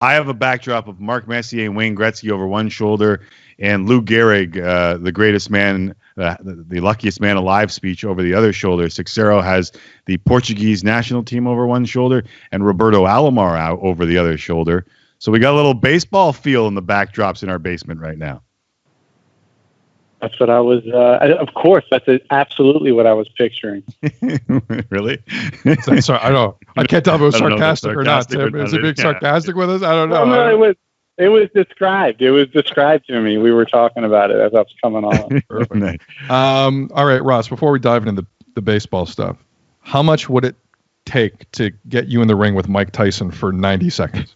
I have a backdrop of Mark Messier and Wayne Gretzky over one shoulder, and Lou Gehrig, the greatest man, the luckiest man alive speech over the other shoulder. Cicero has the Portuguese national team over one shoulder, and Roberto Alomar out over the other shoulder. So we got a little baseball feel in the backdrops in our basement right now. That's what I was. Of course, that's absolutely what I was picturing. Really? Sorry, I can't tell if it was sarcastic or not. Tim, is it being sarcastic with us? I don't know. No, it was described. It was described to me. We were talking about it as I was coming on. Perfect. Nice. All right, Ross. Before we dive into the baseball stuff, how much would it take to get you in the ring with Mike Tyson for 90 seconds?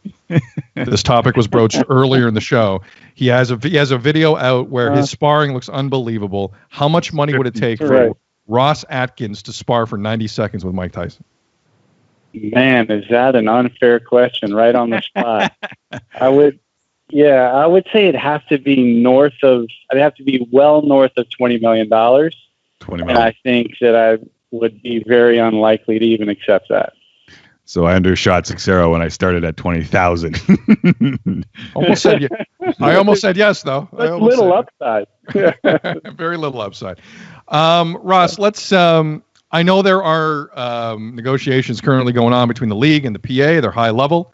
This topic was broached earlier in the show. He has a video out where his sparring looks unbelievable. How much money would it take for Ross Atkins to spar for 90 seconds with Mike Tyson? Man, is that an unfair question right on the spot? I would say it'd have to be well north of $20 million. $20 million. And I think that I would be very unlikely to even accept that. So I undershot Cicero when I started at 20,000. I almost said yes, though. That's little upside. Very little upside. Ross, let's. I know there are negotiations currently going on between the league and the PA. They're high level.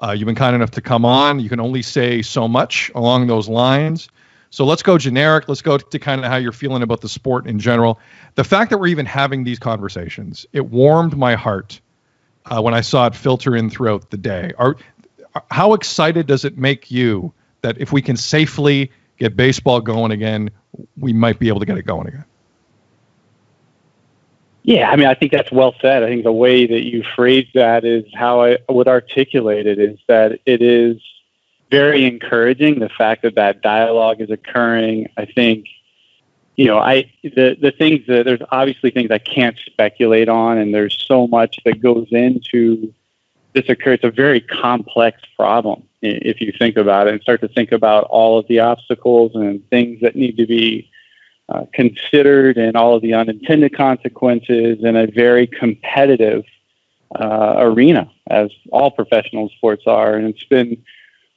You've been kind enough to come on. You can only say so much along those lines. So let's go generic. Let's go to kind of how you're feeling about the sport in general. The fact that we're even having these conversations, it warmed my heart when I saw it filter in throughout the day. How excited does it make you that if we can safely get baseball going again, we might be able to get it going again? Yeah, I mean, I think that's well said. I think the way that you phrase that is how I would articulate it, is that it is very encouraging, the fact that dialogue is occurring. I think, the things that there's obviously things I can't speculate on, and there's so much that goes into this occur. It's a very complex problem if you think about it and start to think about all of the obstacles and things that need to be considered and all of the unintended consequences in a very competitive arena, as all professional sports are. And it's been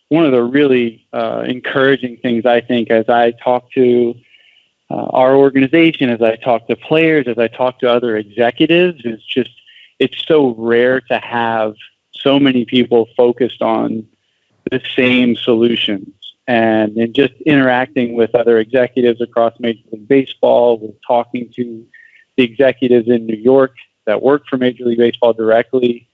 one of the really encouraging things, I think, as I talk to our organization, as I talk to players, as I talk to other executives, it's so rare to have so many people focused on the same solutions. And in just interacting with other executives across Major League Baseball, with talking to the executives in New York that work for Major League Baseball directly,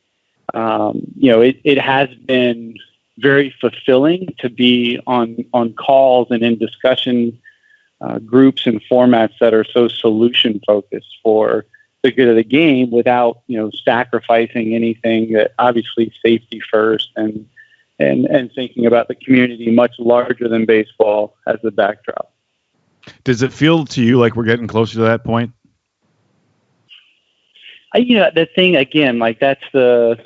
it has been very fulfilling to be on calls and in discussion groups and formats that are so solution focused for the good of the game without sacrificing anything. That obviously safety first and thinking about the community much larger than baseball as the backdrop. Does it feel to you like we're getting closer to that point? The thing again, like that's the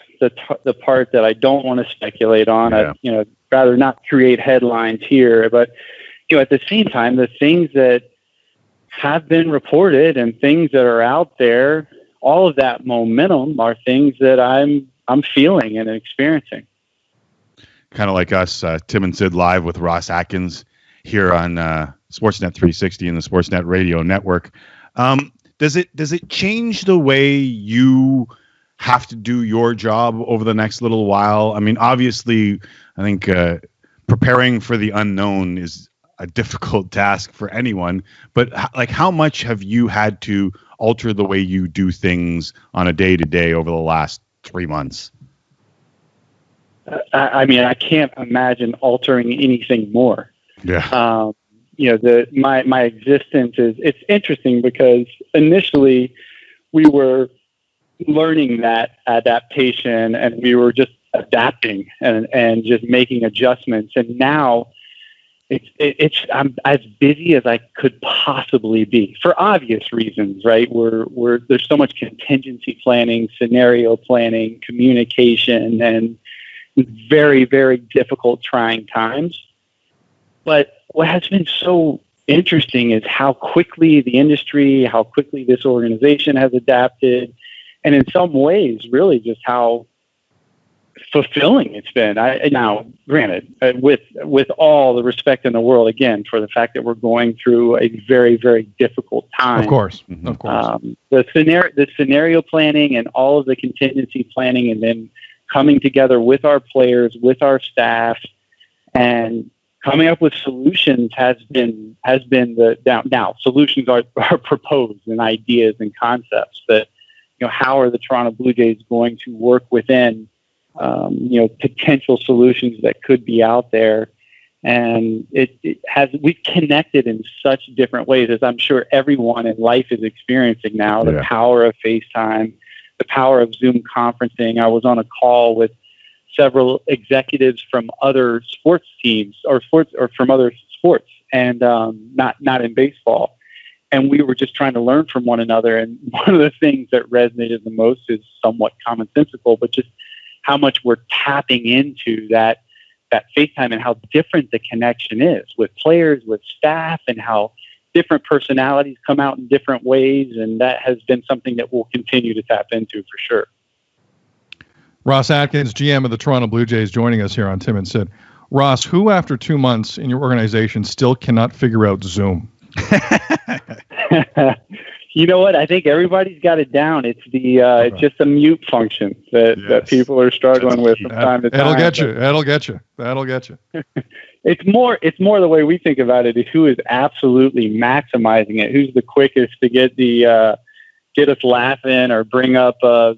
part that I don't want to speculate on. Yeah. I'd rather not create headlines here, but at the same time, the things that have been reported and things that are out there, all of that momentum are things that I'm feeling and experiencing. Kind of like us, Tim and Sid live with Ross Atkins here on Sportsnet 360 and the Sportsnet Radio Network. Does it change the way you have to do your job over the next little while? I mean, obviously, I think preparing for the unknown is a difficult task for anyone, but how much have you had to alter the way you do things on a day-to-day over the last 3 months? I mean, I can't imagine altering anything more. Yeah. My existence it's interesting because initially we were learning that adaptation and we were just adapting and just making adjustments. And now I'm as busy as I could possibly be for obvious reasons, right? There's so much contingency planning, scenario planning, communication, and very, very difficult, trying times. But what has been so interesting is how quickly the industry, how quickly this organization has adapted, and in some ways, really just how fulfilling it's been. Now, granted, with all the respect in the world, again, for the fact that we're going through a very, very difficult time. Of course, of course. The scenario planning and all of the contingency planning, and then coming together with our players, with our staff, and coming up with solutions has been now solutions are proposed and ideas and concepts, but how are the Toronto Blue Jays going to work within potential solutions that could be out there. And we've connected in such different ways, as I'm sure everyone in life is experiencing now. The power of FaceTime, the power of Zoom conferencing. I was on a call with several executives from other sports teams or from other sports, and not in baseball. And we were just trying to learn from one another. And one of the things that resonated the most is somewhat commonsensical, but just how much we're tapping into that FaceTime and how different the connection is with players, with staff, and how different personalities come out in different ways. And that has been something that we'll continue to tap into for sure. Ross Atkins, GM of the Toronto Blue Jays, joining us here on Tim and Sid. Ross, who after 2 months in your organization still cannot figure out Zoom? You know what? I think everybody's got it down. It's it's just a mute function that people are struggling with from time to time. That'll get you. It's more the way we think about it is who is absolutely maximizing it. Who's the quickest to get get us laughing or bring up a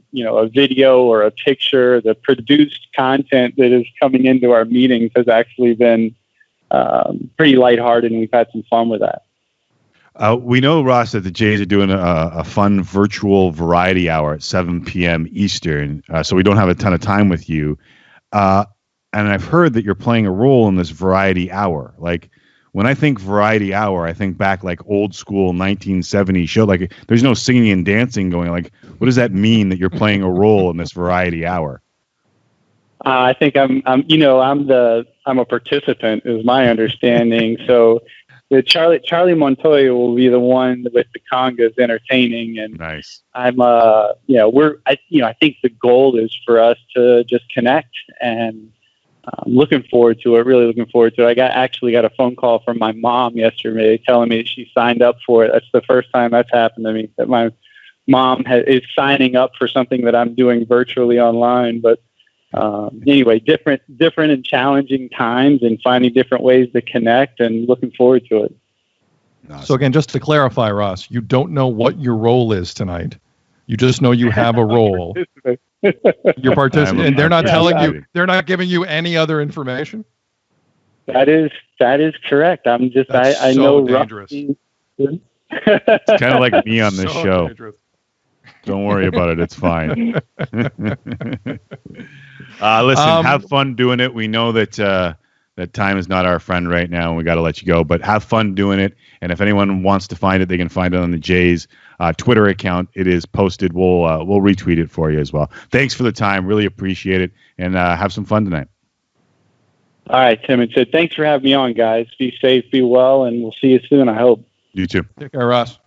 video or a picture. The produced content that is coming into our meetings has actually been pretty lighthearted, and we've had some fun with that. We know, Ross, that the Jays are doing a fun virtual variety hour at 7 p.m. Eastern, so we don't have a ton of time with you. And I've heard that you're playing a role in this variety hour. Like, when I think variety hour, I think back like old school 1970s show. Like, there's no singing and dancing going. Like, what does that mean that you're playing a role in this variety hour? I think I'm a participant, is my understanding. So. Charlie Montoya will be the one with the congas entertaining, and nice. I think the goal is for us to just connect, and I'm looking forward to it. Really looking forward to it. I actually got a phone call from my mom yesterday telling me she signed up for it. That's the first time that's happened to me, that my mom is signing up for something that I'm doing virtually online, but. Anyway, different and challenging times, and finding different ways to connect, and looking forward to it. Awesome. So again, just to clarify, Ross, you don't know what your role is tonight. You just know you have a role. You're participating, and they're not telling you. They're not giving you any other information. That is correct. I'm just. I so know. Dangerous. It's kind of like me on this show. Dangerous. Don't worry about it. It's fine. Listen, have fun doing it. We know that that time is not our friend right now, and we got to let you go. But have fun doing it. And if anyone wants to find it, they can find it on the Jays Twitter account. It is posted. We'll retweet it for you as well. Thanks for the time. Really appreciate it. And have some fun tonight. All right, Tim and Sid. Thanks for having me on, guys. Be safe, be well, and we'll see you soon, I hope. You too. Take care, Ross.